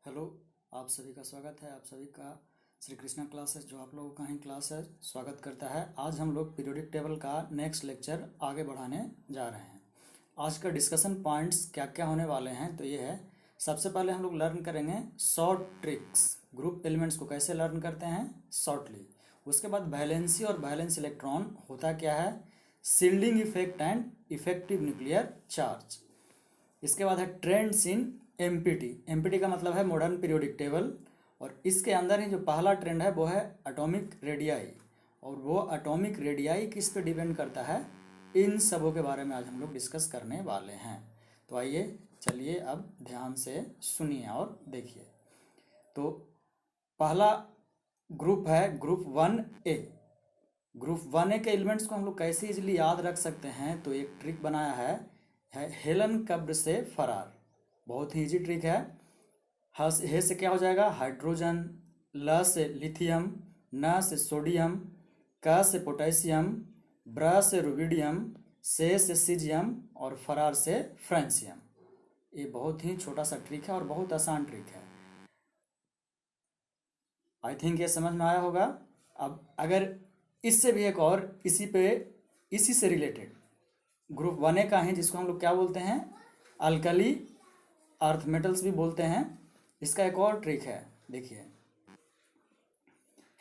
Hello. आप सभी का स्वागत है। आप सभी का श्री कृष्णा क्लासेस, जो आप लोगों का ही क्लास है, स्वागत करता है। आज हम लोग पीरियोडिक टेबल का नेक्स्ट लेक्चर आगे बढ़ाने जा रहे हैं। आज का डिस्कशन पॉइंट्स क्या क्या होने वाले हैं तो ये है। सबसे पहले हम लोग लर्न करेंगे शॉर्ट ट्रिक्स, ग्रुप एलिमेंट्स को कैसे लर्न करते हैं शॉर्टली। उसके बाद वैलेंसी और वैलेंस इलेक्ट्रॉन होता क्या है, shielding effect and effective nuclear charge. इसके बाद है ट्रेंड्स इन एमपीटी। एमपीटी का मतलब है मॉडर्न पीरियोडिक टेबल, और इसके अंदर ही जो पहला ट्रेंड है वो है एटॉमिक रेडियाई, और वो एटॉमिक रेडियाई किस पे डिपेंड करता है, इन सबों के बारे में आज हम लोग डिस्कस करने वाले हैं। तो आइए चलिए अब ध्यान से सुनिए और देखिए। तो पहला ग्रुप है ग्रुप 1A। ग्रुप 1A के एलिमेंट्स को हम लोग कैसे इजीली याद रख सकते हैं, तो एक ट्रिक बनाया है हेलन कब्र से फरार। बहुत ही इजी ट्रिक है। हे से क्या हो जाएगा, हाइड्रोजन। ल से लिथियम। न से सोडियम। क से पोटेशियम। ब्र से रुबिडियम। से सीजियम और फरार से फ्रेंसियम। ये बहुत ही छोटा सा ट्रिक है और बहुत आसान ट्रिक है। आई थिंक ये समझ में आया होगा। अब अगर इससे भी एक और इसी से रिलेटेड ग्रुप 1A का है, जिसको हम लोग क्या बोलते हैं, अल्कली अर्थ मेटल्स भी बोलते हैं। इसका एक और ट्रिक है, देखिए।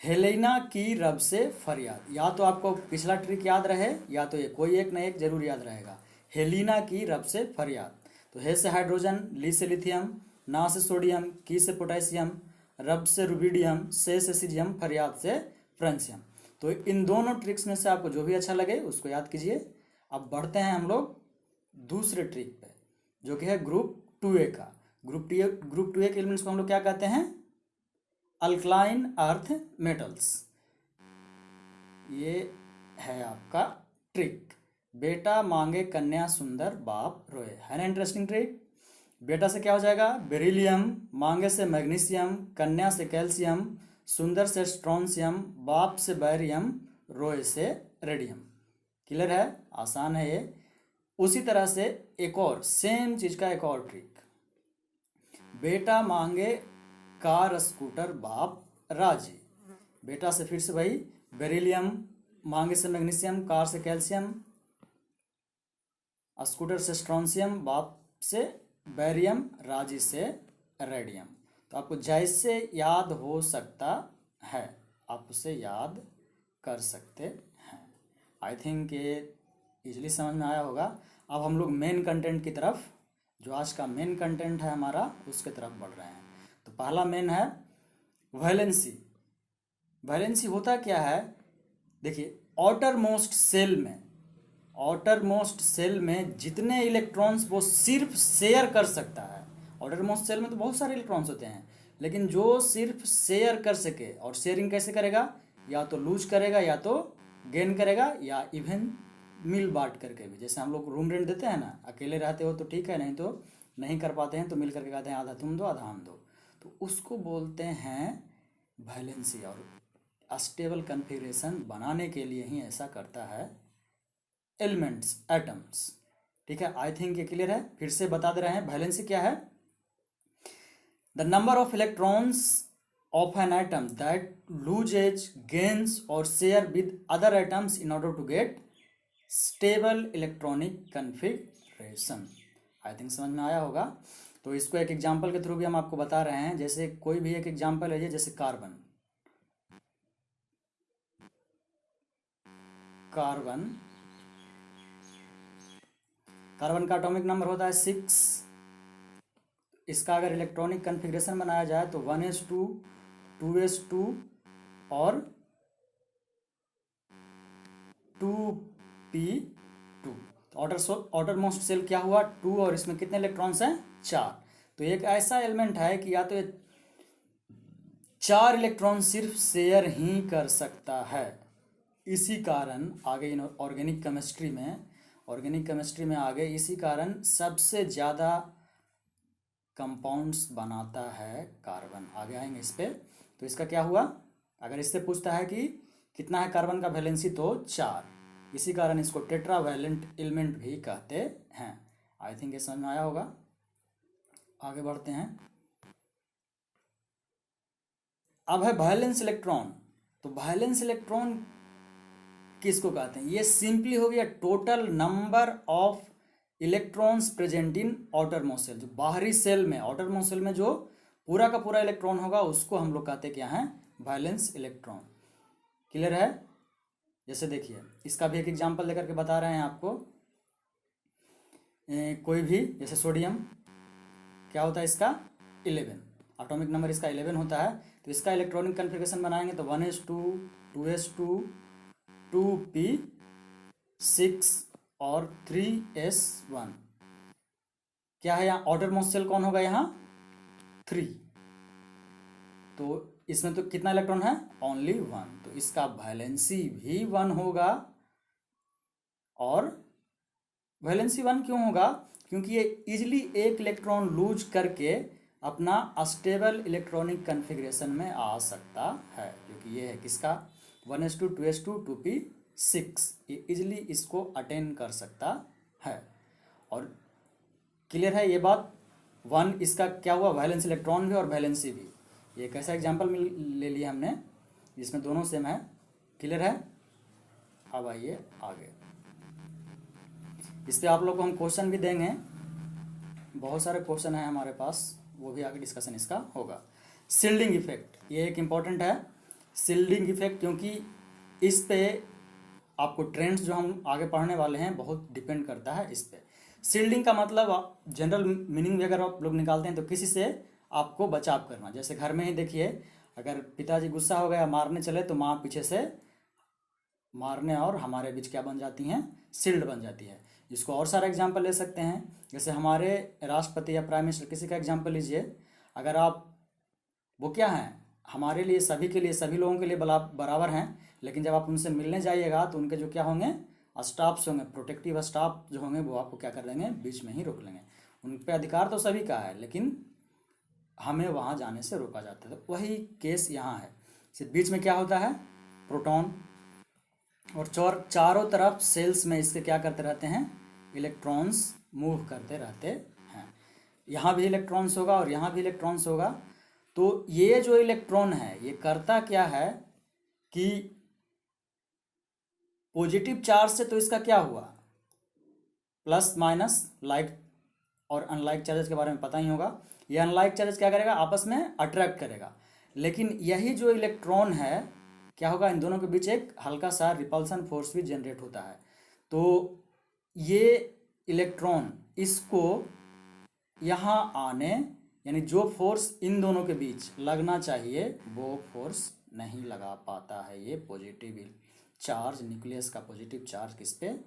हेलेना की रब से फरियाद। या तो आपको पिछला ट्रिक याद रहे, या तो ये कोई एक न एक जरूर याद रहेगा। हेलिना की रब से फरियाद। तो हे से हाइड्रोजन, ली से लिथियम, ना से सोडियम, की से पोटेशियम, रब से रुबिडियम, से सीजियम, फरियाद से फ्रेंसियम। तो इन दोनों ट्रिक्स में से आपको जो भी अच्छा लगे उसको याद कीजिए। अब बढ़ते हैं हम लोग दूसरे ट्रिक पे, जो कि है ग्रुप 2A का। ग्रुप 2A के एलिमेंट्स को हम लोग क्या कहते हैं, अल्कलाइन अर्थ मेटल्स। ये है आपका ट्रिक। बेटा मांगे कन्या सुंदर बाप रोए, है ना इंटरेस्टिंग ट्रिक। बेटा से क्या हो जाएगा, बेरिलियम। मांगे से मैग्नीशियम। कन्या से कैल्शियम। सुंदर से स्ट्रोंसियम। बाप से बैरियम। रोए से रेडियम। क्लियर है, आसान है ये। उसी तरह से एक और सेम चीज का एक और ट्रिक। बेटा मांगे कार स्कूटर बाप राजी। बेटा से फिर से वही, बेरिलियम। मांगे से मैग्नीशियम। कार से कैल्शियम। स्कूटर से स्ट्रोंसियम। बाप से बैरियम। राजी से रेडियम। तो आपको जैसे याद हो सकता है आप उसे याद कर सकते हैं। आई थिंक ये इजली समझ में आया होगा। अब हम लोग मेन कंटेंट की तरफ, जो आज का मेन कंटेंट है हमारा, उसके तरफ बढ़ रहे हैं। तो पहला मेन है वैलेंसी। वैलेंसी होता क्या है, देखिए। आउटर मोस्ट सेल में जितने इलेक्ट्रॉन्स वो सिर्फ शेयर कर सकता है। आउटर मोस्ट सेल में तो बहुत सारे इलेक्ट्रॉन्स होते हैं, लेकिन जो सिर्फ शेयर कर सके, और शेयरिंग कैसे करेगा, या तो लूज करेगा, या तो गेन करेगा, या इवन मिल बांट करके भी। जैसे हम लोग रूम रेंट देते हैं ना, अकेले रहते हो तो ठीक है, नहीं तो नहीं कर पाते हैं तो मिल करके कहते हैं आधा तुम दो आधा हम दो, तो उसको बोलते हैं वैलेंसी। और स्टेबल कन्फिग्रेशन बनाने के लिए ही ऐसा करता है एलिमेंट्स, एटम्स। ठीक है, आई थिंक ये क्लियर है। फिर से बता दे रहे हैं, वैलेंसी क्या है, the number of electrons of an atom that loses, gains or share with other atoms in order to get stable electronic configuration। I think समझ में आया होगा। तो इसको एक एग्जांपल के थ्रू भी हम आपको बता रहे हैं। जैसे कोई भी एक एग्जांपल है, जैसे कार्बन। कार्बन कार्बन का एटॉमिक नंबर होता है 6। इसका अगर इलेक्ट्रॉनिक कन्फिग्रेशन बनाया जाए तो 1s2, 2s2 और 2p2। आउटर मोस्ट सेल क्या हुआ, 2, और इसमें कितने इलेक्ट्रॉन्स हैं, 4। तो एक ऐसा एलिमेंट है कि या तो ये 4 इलेक्ट्रॉन सिर्फ शेयर ही कर सकता है। इसी कारण आगे ऑर्गेनिक केमिस्ट्री में आगे इसी कारण सबसे ज़्यादा कंपाउंड्स बनाता है कार्बन। आगे आएंगे इस पे। तो इसका क्या हुआ, अगर इससे पूछता है कि कितना है कार्बन का वैलेंसी, तो 4। इसी कारण इसको टेट्रावैलेंट एलिमेंट भी कहते हैं। आई थिंक ये समझ में आया होगा। आगे बढ़ते हैं। अब है वैलेंस इलेक्ट्रॉन। तो वैलेंस इलेक्ट्रॉन किसको कहते हैं? ये सिंपली हो गया total number of electrons present in outer most shell. जो बाहरी सेल में, आउटर मोस्ट सेल में जो पूरा का पूरा इलेक्ट्रॉन होगा उसको हम लोग कहते क्या है? Valence electron. क्लियर है? जैसे देखिए, इसका भी एक एग्जांपल लेकर के बता रहे हैं आपको। कोई भी, जैसे सोडियम, क्या होता है इसका? 11, एटॉमिक नंबर इसका 11 होता है। तो इसका इलेक्ट्रॉनिक कन्फिग्रेशन बनाएंगे तो 1s2, 2s2, 2p6 और 3s1। क्या है यहाँ? आउटर मोस्ट सेल कौन होगा यहाँ? 3। तो इसमें तो कितना इलेक्ट्रॉन है? ओनली 1। तो इसका वैलेंसी भी 1 होगा। और वैलेंसी 1 क्यों होगा? क्योंकि ये इजिली एक इलेक्ट्रॉन लूज करके अपना स्टेबल इलेक्ट्रॉनिक कन्फिग्रेशन में आ सकता है। क्योंकि ये है किसका? 1s2, 2s2, 2p6। ये इजिली इसको अटेन कर सकता है। और क्लियर है ये बात? 1 इसका क्या हुआ? वैलेंस इलेक्ट्रॉन भी और वैलेंसी भी। ये कैसा एग्जाम्पल ले लिया हमने जिसमें दोनों सेम है। क्लियर है? अब आइए आगे। इस पर आप लोग को हम क्वेश्चन भी देंगे, बहुत सारे क्वेश्चन है हमारे पास, वो भी आगे डिस्कशन इसका होगा। शिल्डिंग इफेक्ट, ये एक इम्पॉर्टेंट है। शिल्डिंग इफेक्ट, क्योंकि इस पे आपको ट्रेंड्स जो हम आगे पढ़ने वाले हैं बहुत डिपेंड करता है इस पे। शिल्डिंग का मतलब जनरल मीनिंग भी अगर आप लोग निकालते हैं तो किसी से आपको बचाव करना। जैसे घर में ही देखिए, अगर पिताजी गुस्सा हो गया, मारने चले, तो माँ पीछे से मारने और हमारे बीच क्या बन जाती हैं? शिल्ड बन जाती है। इसको और सारा एग्जाम्पल ले सकते हैं। जैसे हमारे राष्ट्रपति या प्राइम मिनिस्टर, किसी का एग्जाम्पल लीजिए। अगर आप, वो क्या हैं? हमारे लिए, सभी के लिए, सभी लोगों के लिए बराबर हैं, लेकिन जब आप उनसे मिलने जाइएगा तो उनके जो क्या होंगे? स्टाफ्स होंगे, प्रोटेक्टिव स्टाफ जो होंगे, वो आपको क्या कर देंगे? बीच में ही रोक लेंगे। उन पर अधिकार तो सभी का है, लेकिन हमें वहाँ जाने से रोका जाता है। तो वही केस यहाँ है। सिर्फ बीच में क्या होता है? प्रोटॉन। और चारों तरफ सेल्स में इसके क्या करते रहते हैं? इलेक्ट्रॉन्स मूव करते रहते हैं। यहाँ भी इलेक्ट्रॉन्स होगा और यहाँ भी इलेक्ट्रॉन्स होगा। तो ये जो इलेक्ट्रॉन है ये करता क्या है कि पॉजिटिव चार्ज से तो इसका क्या हुआ? प्लस माइनस, लाइक और अनलाइक चार्जेस के बारे में पता ही होगा। ये अनलाइक चार्जेस क्या करेगा? आपस में अट्रैक्ट करेगा। लेकिन यही जो इलेक्ट्रॉन है, क्या होगा? इन दोनों के बीच एक हल्का सा रिपल्सन फोर्स भी जनरेट होता है। तो ये इलेक्ट्रॉन इसको यहाँ आने, यानी जो फोर्स इन दोनों के बीच लगना चाहिए वो फोर्स नहीं लगा पाता है। ये पॉजिटिव चार्ज, न्यूक्लियस का पॉजिटिव चार्ज किस पे?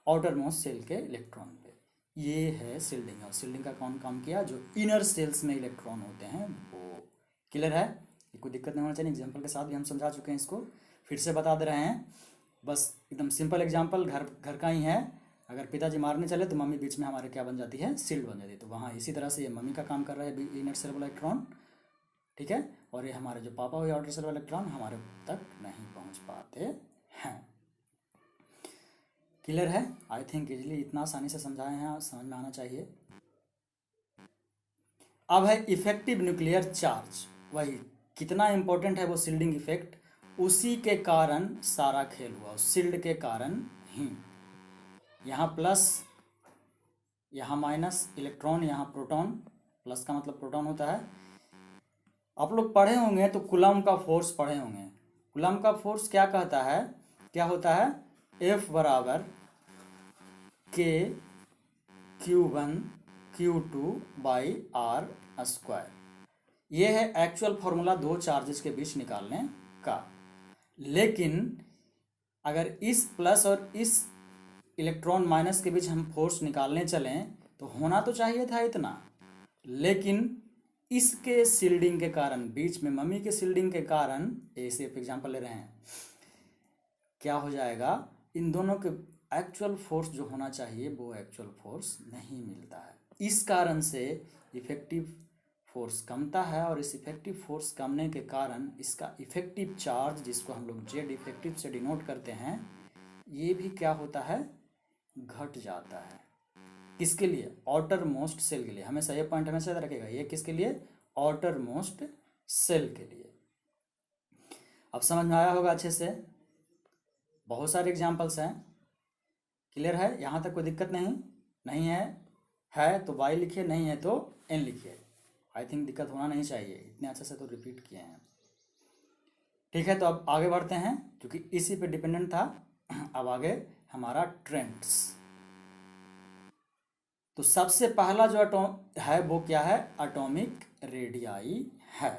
आउटर मोस्ट सेल के इलेक्ट्रॉन पे। ये है शिल्डिंग। और शिल्डिंग का कौन काम किया? जो इनर सेल्स में इलेक्ट्रॉन होते हैं वो। क्लियर है? ये कोई दिक्कत नहीं होना चाहिए। एग्जाम्पल के साथ भी हम समझा चुके हैं, इसको फिर से बता दे रहे हैं। बस एकदम सिंपल एग्जाम्पल घर का ही है। अगर पिताजी मारने चले तो मम्मी बीच में हमारे क्या बन जाती है? शील्ड बन जाती है। तो वहाँ इसी तरह से ये मम्मी का काम कर रहा है इनर सेल वाला इलेक्ट्रॉन, ठीक है। और ये हमारे जो पापा हुए आउटर सेल वाला इलेक्ट्रॉन हमारे तक नहीं पहुँच पाते हैं। क्लियर है? आई थिंक इजली इतना आसानी से समझाए हैं, समझ में आना चाहिए। अब है इफेक्टिव न्यूक्लियर चार्ज। वही कितना इंपॉर्टेंट है वो शिल्डिंग इफेक्ट, उसी के कारण सारा खेल हुआ, उस शिल्ड के कारण ही। यहाँ प्लस, यहाँ माइनस, इलेक्ट्रॉन, यहाँ प्रोटॉन। प्लस का मतलब प्रोटॉन होता है। आप लोग पढ़े होंगे तो कूलम्ब का फोर्स पढ़े होंगे। कूलम्ब का फोर्स क्या कहता है? क्या होता है? F बराबर K Q1 Q2 by R square. ये है एक्चुअल फॉर्मूला दो चार्जेस के बीच निकालने का। लेकिन अगर इस प्लस और इस इलेक्ट्रॉन माइनस के बीच हम फोर्स निकालने चलें तो होना तो चाहिए था इतना, लेकिन इसके शिल्डिंग के कारण, बीच में मम्मी के शिल्डिंग के कारण, ऐसे एग्जांपल ले रहे हैं, क्या हो जाएगा? इन दोनों के एक्चुअल फोर्स जो होना चाहिए वो एक्चुअल फोर्स नहीं मिलता है। इस कारण से इफेक्टिव फोर्स कमता है। और इस इफेक्टिव फोर्स कमने के कारण इसका इफेक्टिव चार्ज, जिसको हम लोग जेड इफेक्टिव से डिनोट करते हैं, ये भी क्या होता है? घट जाता है। किसके लिए? आउटर मोस्ट सेल के लिए। हमेशा ये पॉइंट हमेशा याद रखेगा, ये किसके लिए? आउटर मोस्ट सेल के लिए। अब समझ में आया होगा अच्छे से। बहुत सारे एग्जाम्पल्स हैं। क्लियर है? यहाँ तक कोई दिक्कत नहीं है तो वाई लिखिए, नहीं है तो एन लिखिए। आई थिंक दिक्कत होना नहीं चाहिए, इतने अच्छे से तो रिपीट किए हैं। ठीक है, तो अब आगे बढ़ते हैं, क्योंकि इसी पे डिपेंडेंट था। अब आगे हमारा ट्रेंड्स। तो सबसे पहला जो एटॉम है वो क्या है? एटॉमिक रेडियाई है।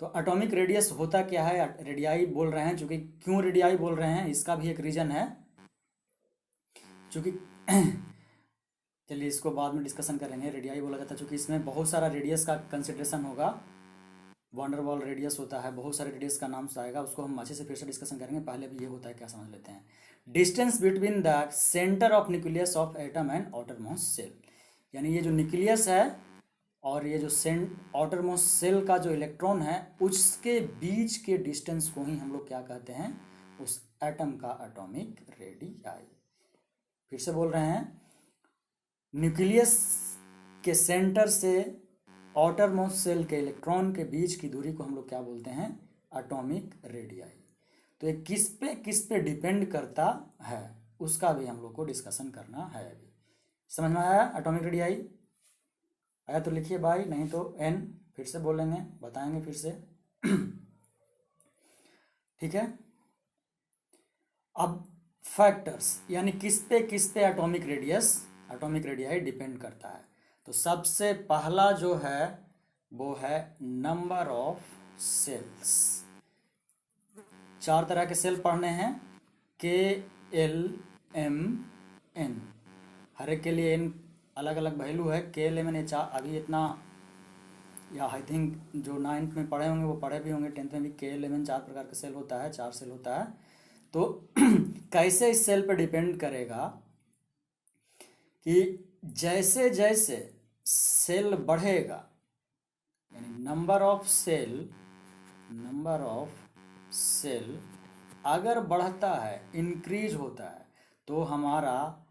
तो एटॉमिक रेडियस होता क्या है? रेडियाई बोल रहे हैं, चूंकि क्यों रेडियाई बोल रहे हैं इसका भी एक रीजन है, चूंकि चलिए इसको बाद में डिस्कशन करेंगे। रेडियाई बोला जाता है चूंकि इसमें बहुत सारा रेडियस का कंसिडरेशन होगा। वंडरवॉल रेडियस होता है, बहुत सारे रेडियस का नाम आएगा, उसको हम अच्छे से फिर से डिस्कशन करेंगे। पहले भी ये होता है क्या समझ लेते हैं। Distance between the centre of nucleus of atom and outermost shell, यानी ये जो न्यूक्लियस है और ये जो आउटरमोस्ट सेल का जो इलेक्ट्रॉन है उसके बीच के डिस्टेंस को ही हम लोग क्या कहते हैं? उस एटम का एटॉमिक रेडियाई। फिर से बोल रहे हैं, न्यूक्लियस के सेंटर से आउटरमोस्ट सेल के इलेक्ट्रॉन के बीच की दूरी को हम लोग क्या बोलते हैं? Atomic radii. तो ये किस पे डिपेंड करता है उसका भी हम लोग को डिस्कशन करना है। अभी समझ में आया? एटॉमिक रेडियाई आया तो लिखिए बाई, नहीं तो एन। फिर से बोलेंगे, बताएंगे फिर से। ठीक है, अब फैक्टर्स, यानी किस पे एटॉमिक रेडियाई डिपेंड करता है। तो सबसे पहला जो है वो है नंबर ऑफ सेल्स। 4 तरह के सेल पढ़ने हैं, के एल एम एन। हर एक के लिए एन अलग अलग वैल्यू है। के एल एम एन अभी इतना, या आई थिंक जो 9th में पढ़े होंगे वो पढ़े भी होंगे, 10th में भी। के एल एम एन 4 प्रकार का सेल होता है, 4 सेल होता है। तो कैसे इस सेल पर डिपेंड करेगा कि जैसे जैसे सेल बढ़ेगा, यानी नंबर ऑफ सेल अगर बढ़ता है, इंक्रीज होता है, तो हमारा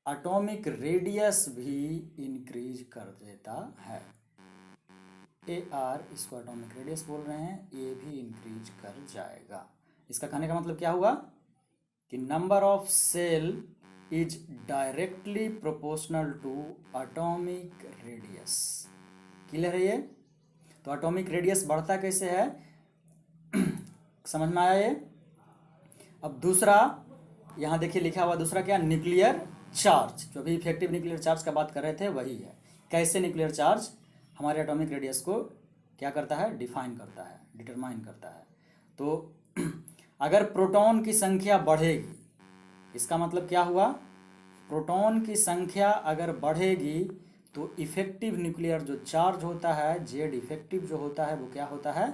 एटॉमिक रेडियस भी इंक्रीज कर देता है। AR इसको एटॉमिक रेडियस बोल रहे हैं, ये भी इंक्रीज कर जाएगा। इसका कहने का मतलब क्या हुआ कि number of shell is directly proportional to atomic radius. Clear है ये? तो एटॉमिक रेडियस बढ़ता कैसे है समझ में आया ये? अब दूसरा यहाँ देखिए लिखा हुआ, दूसरा क्या? Nuclear charge. जो भी इफेक्टिव न्यूक्लियर चार्ज का बात कर रहे थे वही है। कैसे न्यूक्लियर चार्ज हमारे एटॉमिक रेडियस को क्या करता है? डिफाइन करता है, डिटरमाइन करता है। तो अगर प्रोटॉन की संख्या बढ़ेगी, इसका मतलब क्या हुआ? प्रोटॉन की संख्या अगर बढ़ेगी तो इफेक्टिव न्यूक्लियर जो चार्ज होता है, जेड इफेक्टिव जो होता है, वो क्या होता है?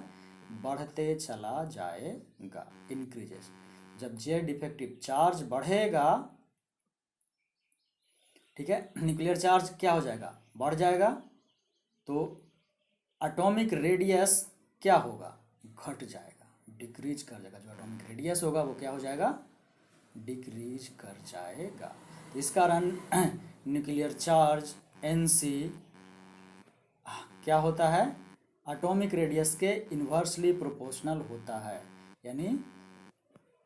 बढ़ते चला जाएगा, इंक्रीजेस। जब जेड इफेक्टिव चार्ज बढ़ेगा, ठीक है, न्यूक्लियर चार्ज क्या हो जाएगा? बढ़ जाएगा। तो एटॉमिक रेडियस क्या होगा? घट जाएगा, डिक्रीज कर जाएगा। जो एटॉमिक रेडियस होगा वो क्या हो जाएगा? डिक्रीज कर जाएगा। इस कारण न्यूक्लियर चार्ज NC क्या होता है? एटॉमिक रेडियस के इन्वर्सली प्रोपोर्शनल होता है। यानी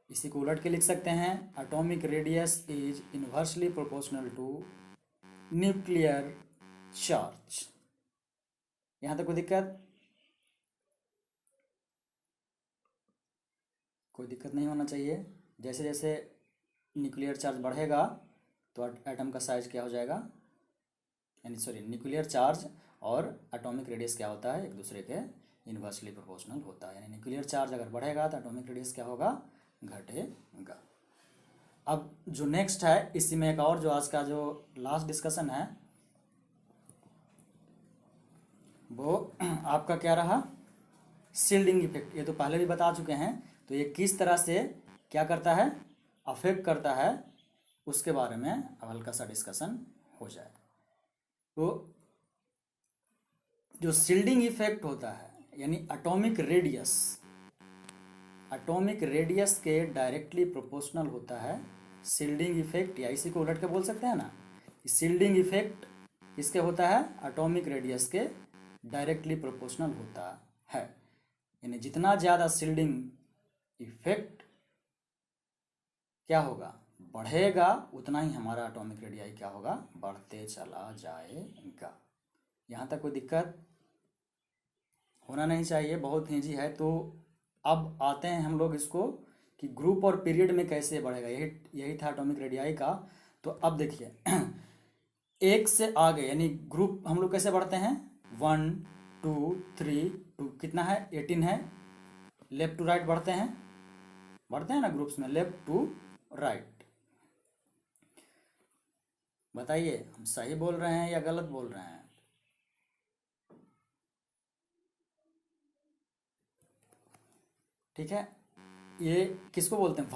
इसी को उलट के लिख सकते हैं, atomic radius is inversely proportional to nuclear charge. यहां तक कोई दिक्कत नहीं होना चाहिए। जैसे जैसे न्यूक्लियर चार्ज बढ़ेगा तो एटम का साइज क्या हो जाएगा, यानी सॉरी, न्यूक्लियर चार्ज और एटॉमिक रेडियस क्या होता है? एक दूसरे के इन्वर्सली प्रोपोर्शनल होता है। यानी न्यूक्लियर चार्ज अगर बढ़ेगा तो एटॉमिक रेडियस क्या होगा? घटेगा। अब जो नेक्स्ट है, इसी में एक और जो आज का जो लास्ट डिस्कशन है वो आपका क्या रहा? Shielding effect. ये तो पहले भी बता चुके हैं। तो ये किस तरह से क्या करता है? अफेक्ट करता है, उसके बारे में अब हल्का सा डिस्कशन हो जाए। तो जो शील्डिंग इफेक्ट होता है, यानी एटॉमिक रेडियस के डायरेक्टली प्रोपोर्शनल होता है शील्डिंग इफेक्ट, या इसी को उलट के बोल सकते हैं ना। शील्डिंग इफेक्ट किसके होता है? एटॉमिक रेडियस के डायरेक्टली प्रोपोर्शनल होता है। यानी जितना ज़्यादा शील्डिंग इफेक्ट क्या होगा, बढ़ेगा, उतना ही हमारा एटॉमिक रेडियाई क्या होगा, बढ़ते चला जाएगा। यहाँ तक कोई दिक्कत होना नहीं चाहिए, बहुत ईजी है। तो अब आते हैं हम लोग इसको कि ग्रुप और पीरियड में कैसे बढ़ेगा, यही यही था एटॉमिक रेडियाई का। तो अब देखिए एक से आगे यानी ग्रुप हम लोग कैसे बढ़ते हैं, 1 2 3 2, कितना है 18 है, लेफ्ट टू राइट बढ़ते हैं ना ग्रुप्स में, लेफ्ट टू राइट। बताइए हम सही बोल रहे हैं या गलत बोल रहे हैं। ठीक है, ये किसको बोलते हैं,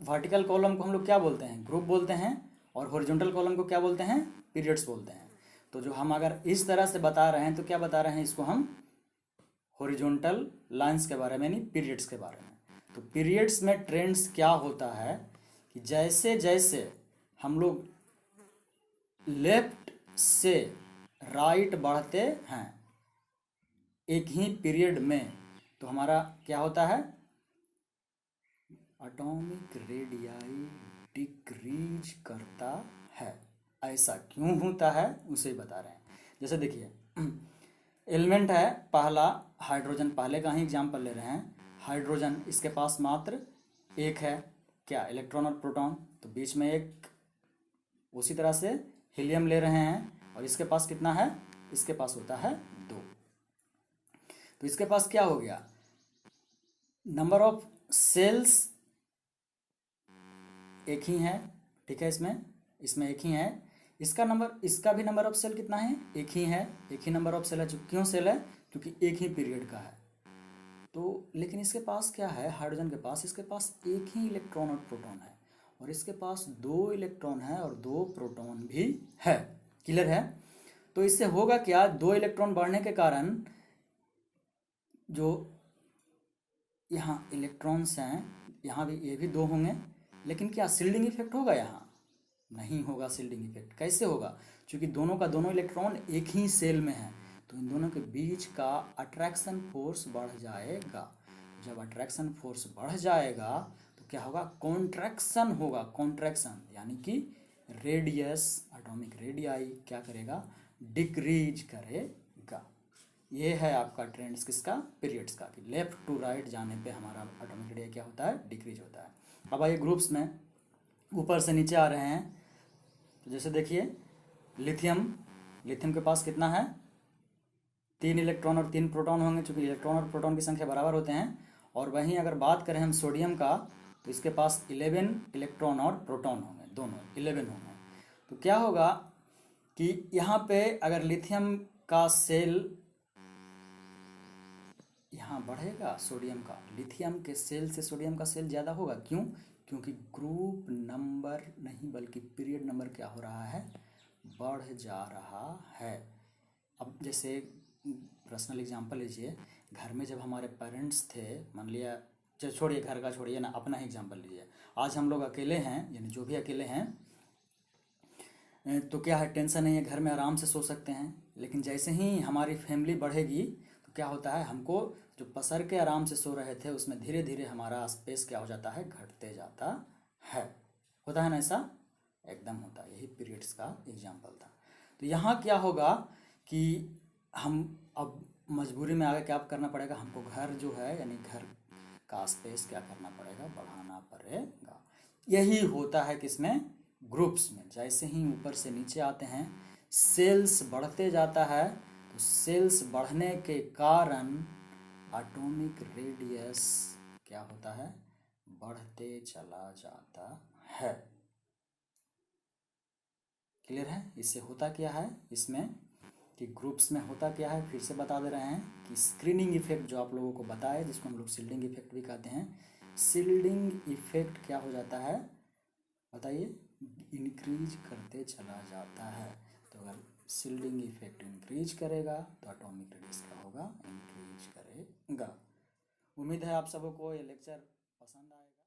वर्टिकल कॉलम को हम लोग क्या बोलते हैं, ग्रुप बोलते हैं, और हॉरिजॉन्टल कॉलम को क्या बोलते हैं, पीरियड्स बोलते हैं। तो जो हम अगर इस तरह से बता रहे हैं तो क्या बता रहे हैं, इसको हम हॉरिजॉन्टल लाइंस के बारे में, नहीं पीरियड्स के बारे में। तो पीरियड्स में ट्रेंड्स क्या होता है कि जैसे जैसे हम लोग लेफ्ट से राइट बढ़ते हैं एक ही पीरियड में, तो हमारा क्या होता है, एटॉमिक रेडियाई डिक्रीज करता है। ऐसा क्यों होता है उसे बता रहे हैं। जैसे देखिए एलिमेंट है पहला हाइड्रोजन, पहले का ही एग्जाम्पल ले रहे हैं। हाइड्रोजन, इसके पास मात्र एक है क्या, इलेक्ट्रॉन और प्रोटॉन, तो बीच में एक। उसी तरह से हीलियम ले रहे हैं और इसके पास कितना है, इसके पास होता है 2। तो इसके पास क्या हो गया, नंबर ऑफ सेल्स एक ही है, ठीक है, इसमें एक ही है। इसका भी नंबर ऑफ सेल कितना है, एक ही है, एक ही नंबर ऑफ सेल है। क्यों सेल है, क्योंकि एक ही पीरियड का है। तो लेकिन इसके पास क्या है, हाइड्रोजन के पास, इसके पास एक ही इलेक्ट्रॉन और प्रोटॉन है, और इसके पास 2 इलेक्ट्रॉन है और 2 प्रोटॉन भी है। क्लियर है। तो इससे होगा क्या, 2 इलेक्ट्रॉन बढ़ने के कारण जो यहाँ इलेक्ट्रॉन्स हैं, यहाँ भी ये भी 2 होंगे, लेकिन क्या शिल्डिंग इफेक्ट होगा, यहाँ नहीं होगा शिल्डिंग इफेक्ट। कैसे होगा, क्योंकि दोनों का दोनों इलेक्ट्रॉन एक ही सेल में है, तो इन दोनों के बीच का अट्रैक्शन फोर्स बढ़ जाएगा। जब अट्रैक्शन फोर्स बढ़ जाएगा तो क्या होगा, कॉन्ट्रैक्शन होगा, कॉन्ट्रैक्शन यानी कि रेडियस, एटॉमिक रेडियाई क्या करेगा, डिक्रीज करेगा। ये है आपका ट्रेंड्स किसका, पीरियड्स का, कि लेफ्ट टू राइट जाने पे हमारा एटॉमिक रेडियाई क्या होता है, डिक्रीज होता है। अब आइए ग्रुप्स में ऊपर से नीचे आ रहे हैं। तो जैसे देखिए लिथियम के पास कितना है, 3 इलेक्ट्रॉन और 3 प्रोटॉन होंगे, चूंकि इलेक्ट्रॉन और प्रोटॉन की संख्या बराबर होते हैं। और वहीं अगर बात करें हम सोडियम का, तो इसके पास 11 इलेक्ट्रॉन और प्रोटॉन होंगे, दोनों 11 होंगे। तो क्या होगा कि यहाँ पे अगर लिथियम का सेल यहाँ बढ़ेगा, सोडियम का, लिथियम के सेल से सोडियम का सेल ज़्यादा होगा। क्यों, क्योंकि ग्रुप नंबर नहीं बल्कि पीरियड नंबर क्या हो रहा है, बढ़ जा रहा है। अब जैसे पर्सनल एग्जांपल लीजिए, घर में जब हमारे पेरेंट्स थे, मान लिया, छोड़िए घर का, छोड़िए ना, अपना ही एग्जांपल लीजिए। आज हम लोग अकेले हैं, यानी जो भी अकेले हैं, तो क्या है, टेंशन नहीं है, घर में आराम से सो सकते हैं। लेकिन जैसे ही हमारी फैमिली बढ़ेगी तो क्या होता है, हमको जो पसर के आराम से सो रहे थे उसमें धीरे धीरे हमारा स्पेस क्या हो जाता है, घटते जाता है। होता है ना ऐसा, एकदम होता है। यही पीरियड्स का एग्जाम्पल था। तो यहाँ क्या होगा कि हम अब मजबूरी में आगे क्या करना पड़ेगा, हमको घर जो है यानी घर का स्पेस क्या करना पड़ेगा, बढ़ाना पड़ेगा। यही होता है किसमें, ग्रुप्स में। जैसे ही ऊपर से नीचे आते हैं सेल्स बढ़ते जाता है, तो सेल्स बढ़ने के कारण एटॉमिक रेडियस क्या होता है, बढ़ते चला जाता है। क्लियर है। इससे होता क्या है इसमें कि ग्रुप्स में होता क्या है, फिर से बता दे रहे हैं कि स्क्रीनिंग इफेक्ट जो आप लोगों को बताया, जिसको हम लोग शिल्डिंग इफेक्ट भी कहते हैं, शिल्डिंग इफेक्ट क्या हो जाता है बताइए, इंक्रीज करते चला जाता है। तो अगर शिल्डिंग इफेक्ट इंक्रीज करेगा तो एटॉमिक रेडियस क्या होगा, इंक्रीज करेगा। उम्मीद है आप सबको ये लेक्चर पसंद आए।